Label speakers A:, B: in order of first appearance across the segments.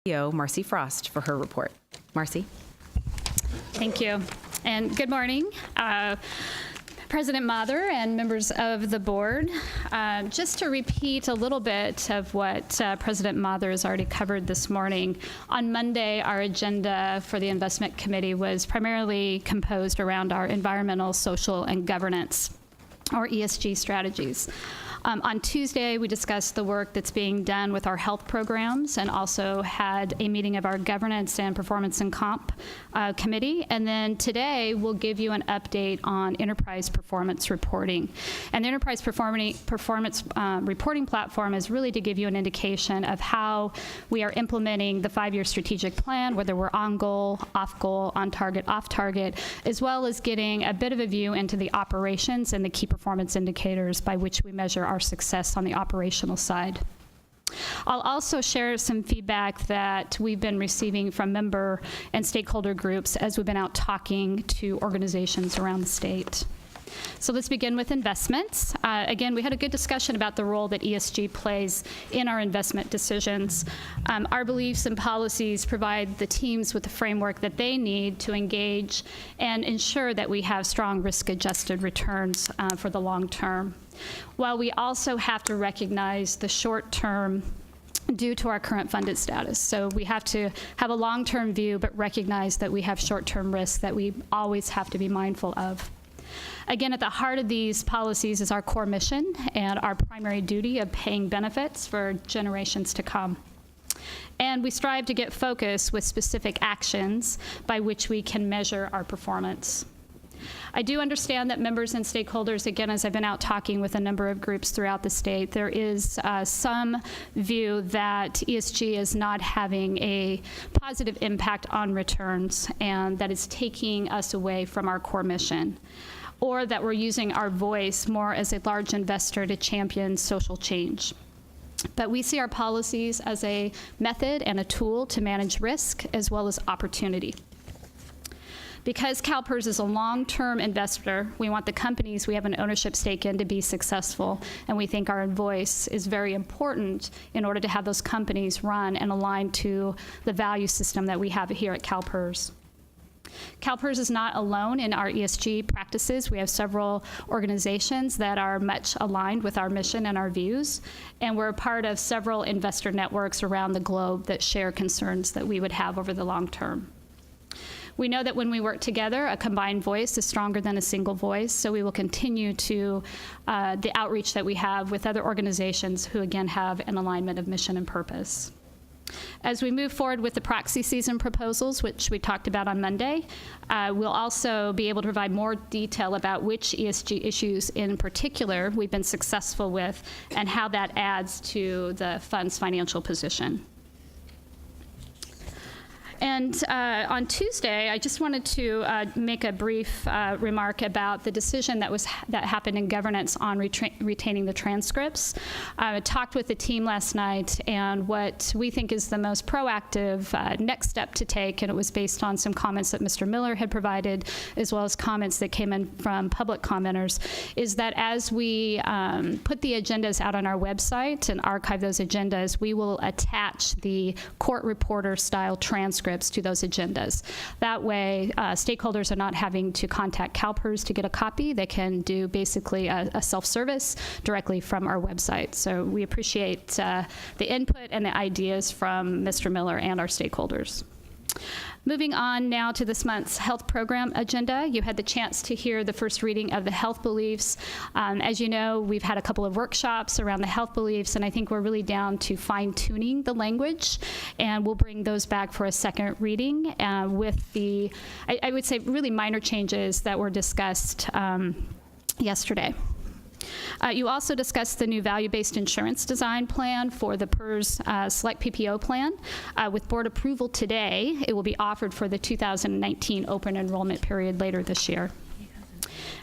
A: CEO Marcie Frost for her report. Marcie.
B: Thank you, and good morning. President Mather and members of the board. Just to repeat a little bit of what President Mather has already covered this morning. On Monday, our agenda for the investment committee was primarily composed around our environmental, social, and governance, or ESG strategies. On Tuesday, we discussed the work that's being done with our health programs and also had a meeting of our governance and performance and comp committee. And then today, we'll give you an update on enterprise performance reporting. And the enterprise performance reporting platform is really to give you an indication of how we are implementing the 5-year strategic plan, whether we're on goal, on target, off target, as well as getting a bit of a view into the operations and the key performance indicators by which we measure our success on the operational side. I'll also share some feedback that we've been receiving from member and stakeholder groups as we've been out talking to organizations around the state. So let's begin with investments. Again, we had a good discussion about the role that ESG plays in our investment decisions. Our beliefs and policies provide the teams with the framework that they need to engage and ensure that we have strong risk-adjusted returns for the long term. While we also have to recognize the short term due to our current funded status. So we have to have a long-term view, but recognize that we have short-term risks that we always have to be mindful of. Again, at the heart of these policies is our core mission and our primary duty of paying benefits for generations to come. And we strive to get focus with specific actions by which we can measure our performance. I do understand that members and stakeholders, again, as I've been out talking with a number of groups throughout the state, there is some view that ESG is not having a positive impact on returns and that it's taking us away from our core mission, or that we're using our voice more as a large investor to champion social change. But we see our policies as a method and a tool to manage risk as well as opportunity. Because CalPERS is a long-term investor, we want the companies we have an ownership stake in to be successful, and we think our voice is very important in order to have those companies run and align to the value system that we have here at CalPERS. CalPERS is not alone in our ESG practices. We have several organizations that are much aligned with our mission and our views, and we're a part of several investor networks around the globe that share concerns that we would have over the long term. We know that when we work together, a combined voice is stronger than a single voice, so we will continue to the outreach that we have with other organizations who, again, have an alignment of mission and purpose. As we move forward with the proxy season proposals, which we talked about on Monday, we'll also be able to provide more detail about which ESG issues in particular we've been successful with and how that adds to the fund's financial position. And on Tuesday, I just wanted to make a brief remark about the decision that happened in governance on retaining the transcripts. I talked with the team last night, and what we think is the most proactive next step to take, and it was based on some comments that Mr. Miller had provided, as well as comments that came in from public commenters, is that as we put the agendas out on our website and archive those agendas, we will attach the court reporter style transcripts to those agendas. That way, stakeholders are not having to contact CalPERS to get a copy. They can do basically a self-service directly from our website. So we appreciate the input and the ideas from Mr. Miller and our stakeholders. Moving on now to this month's health program agenda. You had the chance to hear the first reading of the health beliefs. As you know, we've had a couple of workshops around the health beliefs, and I think we're really down to fine-tuning the language, and we'll bring those back for a second reading with the, I would say, really minor changes that were discussed yesterday. You also discussed the new value-based insurance design plan for the PERS Select PPO plan. With board approval today, it will be offered for the 2019 open enrollment period later this year.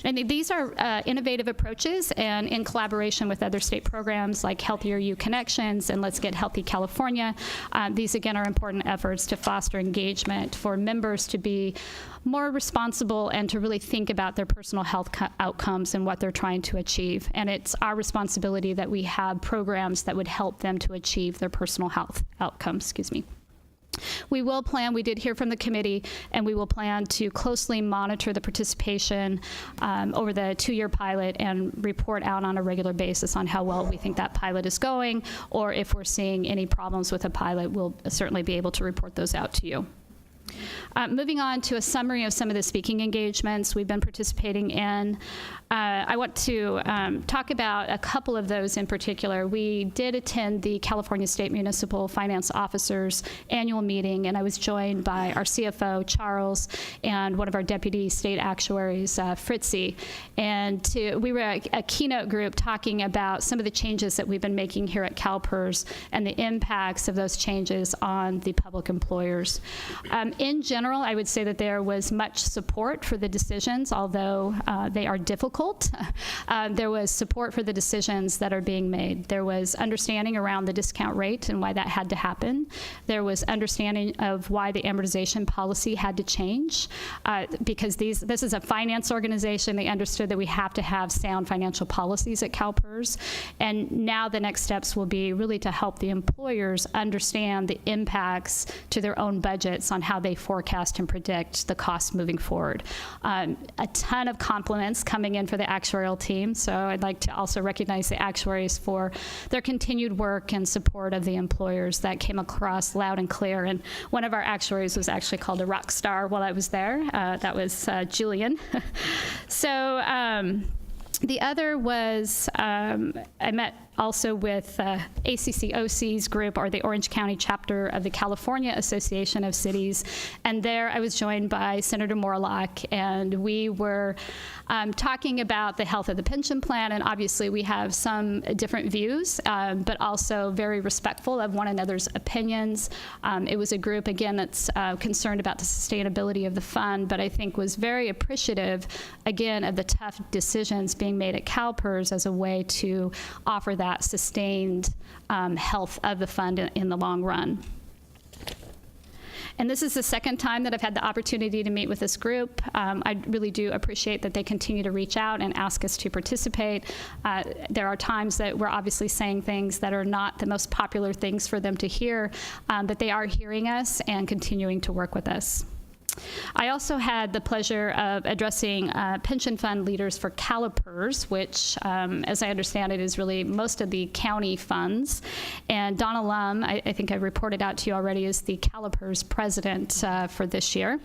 B: And these are innovative approaches, and in collaboration with other state programs like Healthier You Connections and Let's Get Healthy California, these again are important efforts to foster engagement for members to be more responsible and to really think about their personal health outcomes and what they're trying to achieve. And it's our responsibility that we have programs that would help them to achieve their personal health outcomes. we did hear from the committee, and we will plan to closely monitor the participation over the 2-year pilot and report out on a regular basis on how well we think that pilot is going, or if we're seeing any problems with a pilot, we'll certainly be able to report those out to you. Moving on to a summary of some of the speaking engagements we've been participating in. I want to talk about a couple of those in particular. We did attend the California State Municipal Finance Officers annual meeting, and I was joined by our CFO, Charles, and one of our deputy state actuaries, Fritzy. And we were a keynote group talking about some of the changes that we've been making here at CalPERS and the impacts of those changes on the public employers. In general, I would say that there was much support for the decisions, although they are difficult. There was support for the decisions that are being made. There was understanding around the discount rate and why that had to happen. There was understanding of why the amortization policy had to change, because this is a finance organization. They understood that we have to have sound financial policies at CalPERS. And now the next steps will be really to help the employers understand the impacts to their own budgets on how they forecast and predict the costs moving forward. A ton of compliments coming in for the actuarial team, so I'd like to also recognize the actuaries for their continued work and support of the employers. That came across loud and clear, and one of our actuaries was actually called a rock star while I was there. That was Julian. So the other was, I met also with ACCOC's group, or the Orange County chapter of the California Association of Cities, and there I was joined by Senator Morlock, and we were talking about the health of the pension plan, and obviously we have some different views, but also very respectful of one another's opinions. It was a group, again, that's concerned about the sustainability of the fund, but I think was very appreciative, again, of the tough decisions being made at CalPERS as a way to offer that sustained health of the fund in the long run. And this is the second time that I've had the opportunity to meet with this group. I really do appreciate that they continue to reach out and ask us to participate. There are times that we're obviously saying things that are not the most popular things for them to hear, but they are hearing us and continuing to work with us. I also had the pleasure of addressing pension fund leaders for CalPERS, which, as I understand it, is really most of the county funds. And Donna Lum, I think I reported out to you already, is the CalPERS president for this year.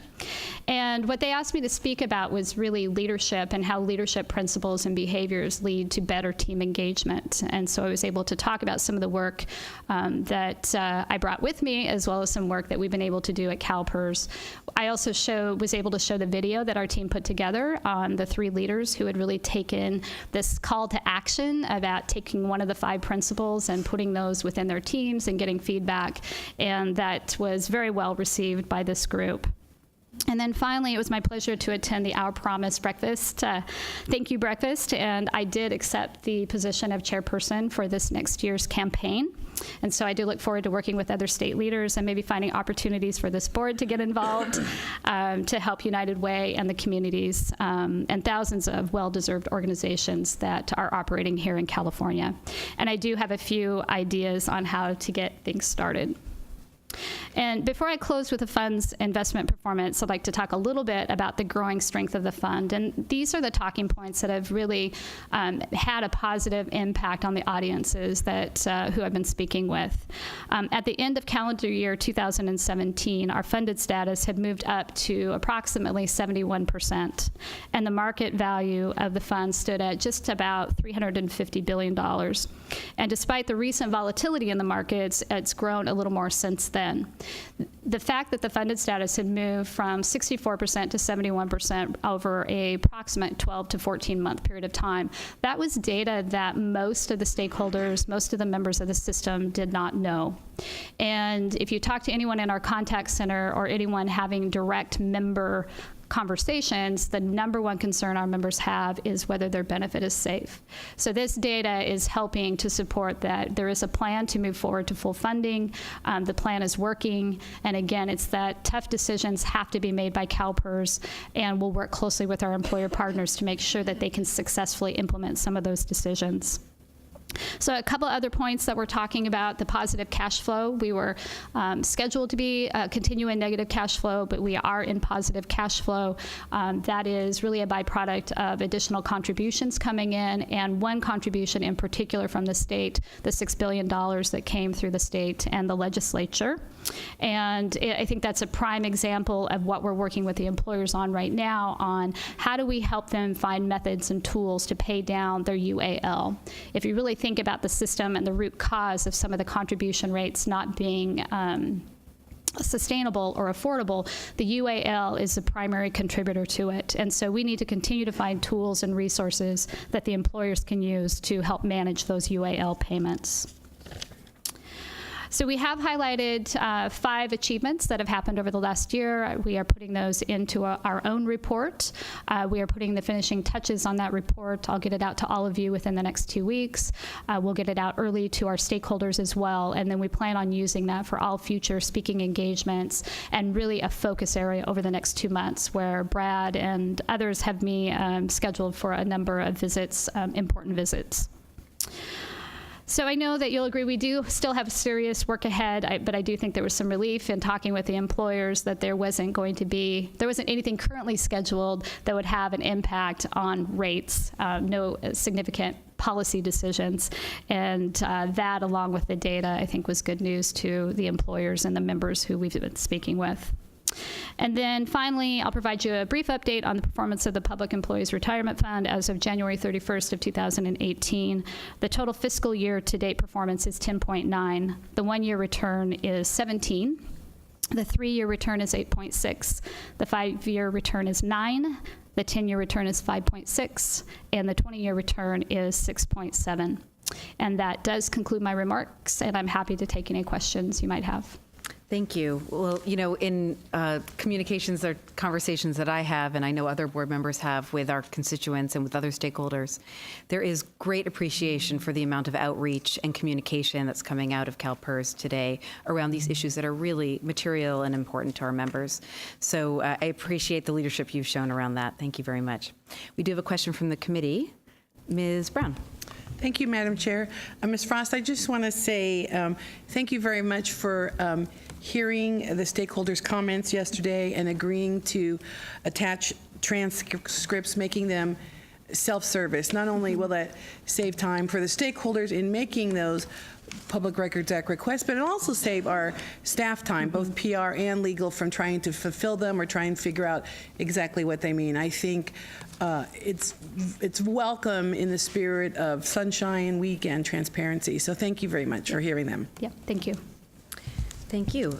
B: And what they asked me to speak about was really leadership and how leadership principles and behaviors lead to better team engagement. And so I was able to talk about some of the work that I brought with me, as well as some work that we've been able to do at CalPERS. I also was able to show the video that our team put together on the 3 leaders who had really taken this call to action about taking one of the 5 principles and putting those within their teams and getting feedback. And that was very well received by this group. And then finally, it was my pleasure to attend the Our Promise breakfast, thank you breakfast, and I did accept the position of chairperson for this next year's campaign. And so I do look forward to working with other state leaders and maybe finding opportunities for this board to get involved to help United Way and the communities and thousands of well-deserved organizations that are operating here in California. And I do have a few ideas on how to get things started. And before I close with the fund's investment performance, I'd like to talk a little bit about the growing strength of the fund. And these are the talking points that have really had a positive impact on the audiences that who I've been speaking with. At the end of calendar year 2017, our funded status had moved up to approximately 71%, and the market value of the fund stood at just about $350 billion. And despite the recent volatility in the markets, it's grown a little more since then. The fact that the funded status had moved from 64% to 71% over a approximate 12 to 14 month period of time, that was data that most of the stakeholders, most of the members of the system did not know. And if you talk to anyone in our contact center or anyone having direct member conversations, the number one concern our members have is whether their benefit is safe. So this data is helping to support that there is a plan to move forward to full funding. The plan is working, and again, it's that tough decisions have to be made by CalPERS, and we'll work closely with our employer partners to make sure that they can successfully implement some of those decisions. So a couple other points that we're talking about, the positive cash flow. We were scheduled to be continuing negative cash flow, but we are in positive cash flow. That is really a byproduct of additional contributions coming in, and one contribution in particular from the state, the $6 billion that came through the state and the legislature. And I think that's a prime example of what we're working with the employers on right now, on how do we help them find methods and tools to pay down their UAL. If you really think about the system and the root cause of some of the contribution rates not being sustainable or affordable, the UAL is the primary contributor to it. And so we need to continue to find tools and resources that the employers can use to help manage those UAL payments. So we have highlighted 5 achievements that have happened over the last year. We are putting those into our own report. We are putting the finishing touches on that report. I'll get it out to all of you within the next 2 weeks. We'll get it out early to our stakeholders as well, and then we plan on using that for all future speaking engagements and really a focus area over the next 2 months, where Brad and others have me scheduled for a number of visits, important visits. So I know that you'll agree we do still have serious work ahead, but I do think there was some relief in talking with the employers that there wasn't anything currently scheduled that would have an impact on rates, no significant policy decisions. And that, along with the data, I think was good news to the employers and the members who we've been speaking with. And then finally, I'll provide you a brief update on the performance of the Public Employees Retirement Fund as of January 31st of 2018. The total fiscal year to date performance is 10.9. The 1-year return is 17. The 3-year return is 8.6. The 5-year return is 9. The 10-year return is 5.6. And the 20-year return is 6.7. And that does conclude my remarks, and I'm happy to take any questions you might have.
A: Thank you. Well, you know, in communications or conversations that I have, and I know other board members have with our constituents and with other stakeholders, there is great appreciation for the amount of outreach and communication that's coming out of CalPERS today around these issues that are really material and important to our members. So I appreciate the leadership you've shown around that. Thank you very much. We do have a question from the committee. Ms. Brown.
C: Thank you, Madam Chair. Ms. Frost, I just want to say thank you very much for hearing the stakeholders' comments yesterday and agreeing to attach transcripts, making them self-service. Not only will that save time for the stakeholders in making those Public Records Act requests, but it'll also save our staff time, both PR and legal, from trying to fulfill them or try and figure out exactly what they mean. I think it's welcome in the spirit of Sunshine Week and transparency. So thank you very much for hearing them.
B: Yeah, thank you.
A: Thank you.